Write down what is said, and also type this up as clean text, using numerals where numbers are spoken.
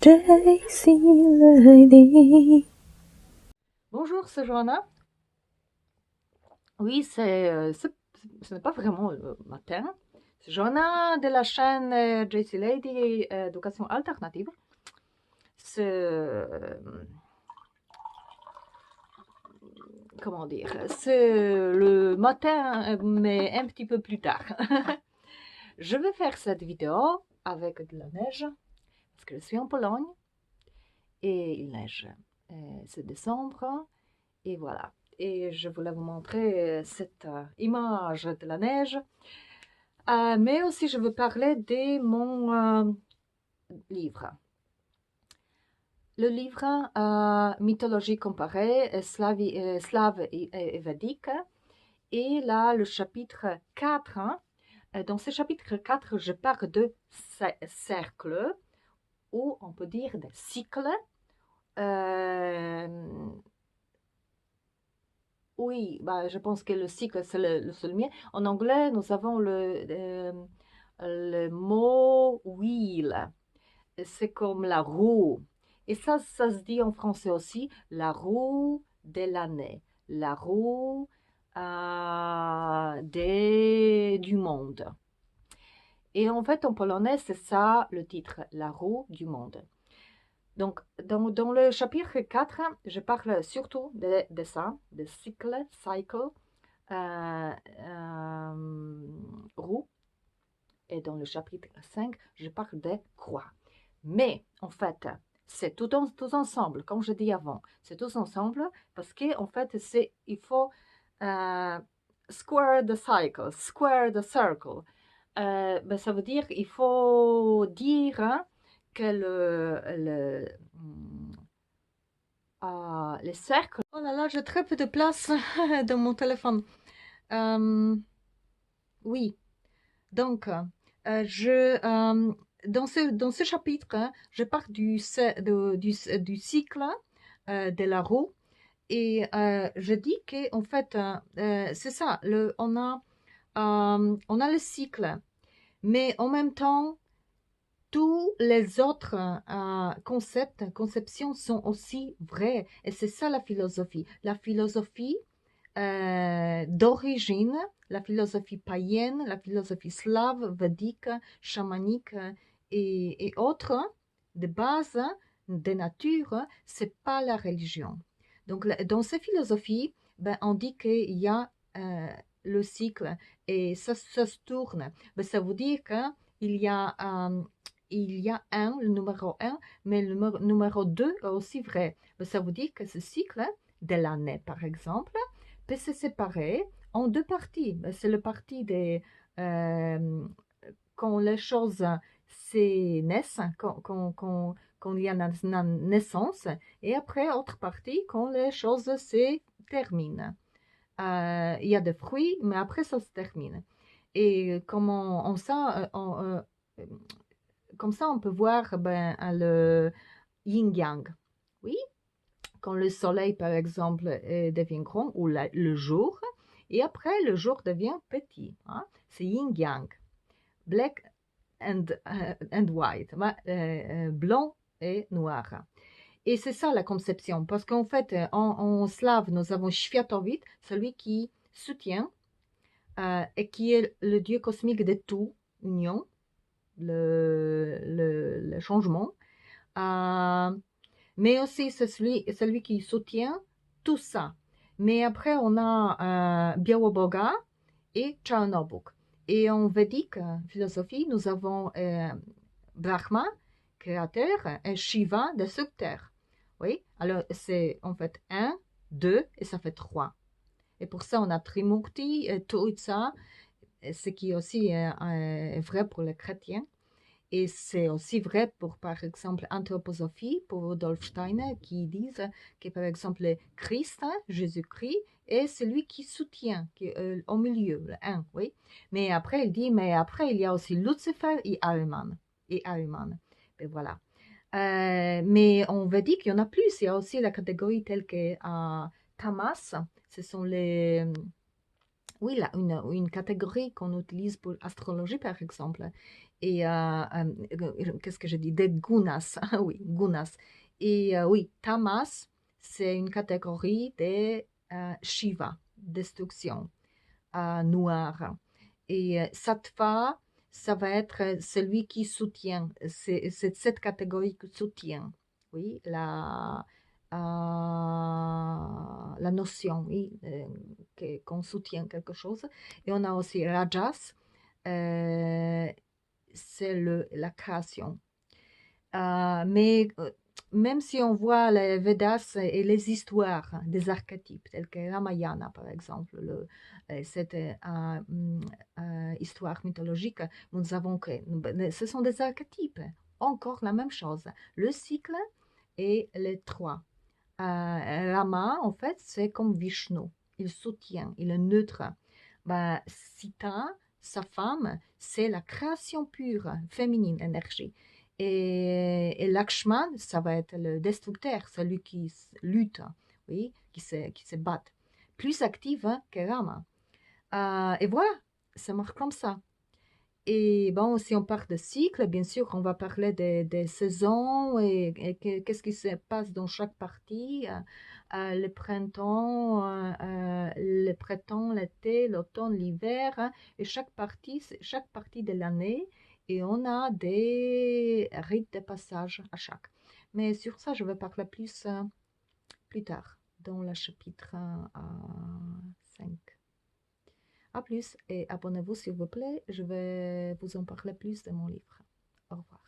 Tracy Lady. Bonjour, c'est Johanna. Oui, ce n'est pas vraiment le matin. C'est Johanna de la chaîne JC Lady Éducation Alternative. Comment dire, c'est le matin, mais un petit peu plus tard. Je vais faire cette vidéo avec de la neige, parce que je suis en Pologne et il neige. C'est décembre et voilà. Et je voulais vous montrer cette image de la neige. Mais aussi, je veux parler de mon livre. Le livre Mythologie comparée, slave et védique. Et là, le chapitre 4. Dans ce chapitre 4, je parle de cercles, ou on peut dire des cycles. Oui, bah, je pense que le cycle, c'est le seul mien. En anglais, nous avons le mot wheel. C'est comme la roue. Et ça se dit en français aussi, la roue de l'année, la roue du monde. Et en fait, en polonais, c'est ça le titre, la roue du monde. Donc, dans le chapitre 4, je parle surtout de ça, de cycle, euh, euh, roue. Et dans le chapitre 5, je parle des croix. Mais, en fait, c'est tout ensemble, comme je dis avant. C'est tout ensemble parce qu'en fait, il faut euh, square the cycle, square the circle. Ben, ça veut dire il faut dire que les cercles. Oh là là, j'ai très peu de place dans mon téléphone. Euh, oui, donc, dans ce chapitre, je parle du cycle de la roue et je dis qu'en fait, c'est ça, on a le cycle, mais en même temps, tous les autres conceptions sont aussi vrais. Et c'est ça la philosophie. La philosophie d'origine, la philosophie païenne, la philosophie slave, védique, chamanique et autres, de base, de nature, c'est pas la religion. Donc, dans ces philosophies, ben, on dit qu'il y a le cycle et ça se tourne. Ben, ça veut dire qu'il y a le numéro un, mais le numéro 2 est aussi vrai. Ben, ça veut dire que ce cycle de l'année, par exemple, peut se séparer en deux parties. Ben, c'est le parti des quand les choses naissent, quand il y a une naissance, et après, autre partie, quand les choses se terminent. Il y a des fruits, mais après, ça se termine. Et comme ça, on peut voir ben, le yin-yang. Oui, quand le soleil, par exemple, devient grand, ou le jour, et après, le jour devient petit. Hein? C'est yin-yang. Black and white, blanc et noir. Et c'est ça la conception, parce qu'en fait, en slave, nous avons Shviatovit, celui qui soutient et qui est le dieu cosmique de tout, union, le changement, mais aussi c'est celui qui soutient tout ça. Mais après, on a Białoboga et Tcharnobuk. Et en védique philosophie, nous avons Brahma, créateur, et Shiva, destructeur. Oui, alors c'est en fait un, deux, et ça fait trois. Et pour ça, on a Trimurti, Troïtsa, ce qui est aussi vrai pour les chrétiens. Et c'est aussi vrai pour, par exemple, anthroposophie, pour Rudolf Steiner, qui disent que, par exemple, Christ, Jésus-Christ, est celui qui soutient, qui est au milieu, le un, oui. Mais après, il dit, mais après, il y a aussi Lucifer et Ahriman. Et voilà. Mais on va dire qu'il y en a plus. Il y a aussi la catégorie telle que Tamas, ce sont Oui, là, une catégorie qu'on utilise pour astrologie, par exemple. Et qu'est-ce que je dis? Des gunas. Ah oui, gunas. Et oui, tamas, c'est une catégorie de Shiva, destruction, noire. Et sattva, ça va être celui qui soutient. C'est cette catégorie qui soutient. Oui, la notion, oui, qu'on soutient quelque chose. Et on a aussi Rajas, c'est la création. Mais même si on voit les Vedas et les histoires des archétypes, tels que Ramayana par exemple, cette histoire mythologique, nous avons que ce sont des archétypes. Encore la même chose. Le cycle et les trois. Rama, en fait, c'est comme Vishnu. Il soutient, il est neutre. Sita, sa femme, c'est la création pure, féminine, énergie. Et Lakshman, ça va être le destructeur, celui qui lutte, oui, qui se bat. Plus active que Rama. Et voilà, ça marche comme ça. Et bon, si on parle de cycle, bien sûr, on va parler des saisons et qu'est-ce qui se passe dans chaque partie. Le printemps, l'été, l'automne, l'hiver, hein, et chaque partie de l'année. Et on a des rites de passage à chaque. Mais sur ça, je vais parler plus tard, dans le chapitre 5. À plus et abonnez-vous s'il vous plaît, je vais vous en parler plus de mon livre. Au revoir.